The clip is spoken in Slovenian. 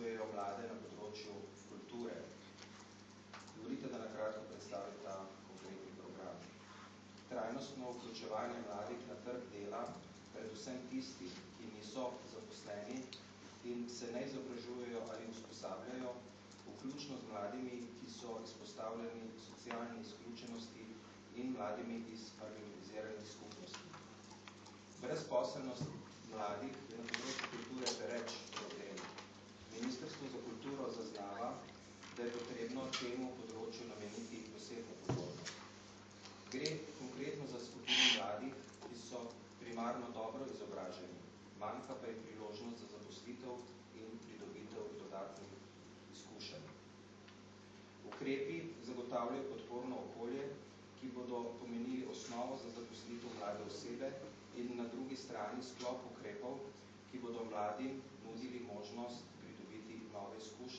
vključujejo mlade na področju kulture. Dovolite, da nakratko predstavim ta konkretni program. Trajnostno vključevanje mladih na trg dela, predvsem tisti, ki niso zaposleni in se ne izobražujejo ali usposabljajo, vključno z mladimi, ki so izpostavljeni socialni izključenosti in mladimi iz marginaliziranih skupnosti. Brezposelnost mladih je na področju kulture pereč problem. Ministrstvo za kulturo zaznava, da je potrebno temu področju nameniti posebno pozornost. Gre konkretno za skupino mladih, ki so primarno dobro izobraženi, manjka pa je priložnost za zaposlitev in pridobitev dodatnih izkušenj. Ukrepi zagotavljajo podporno okolje, ki bodo pomenili osnovo za zaposlitev mlade osebe in na drugi strani sklop ukrepov, ki bodo mladim nudili možnost pridobiti nove izkušnje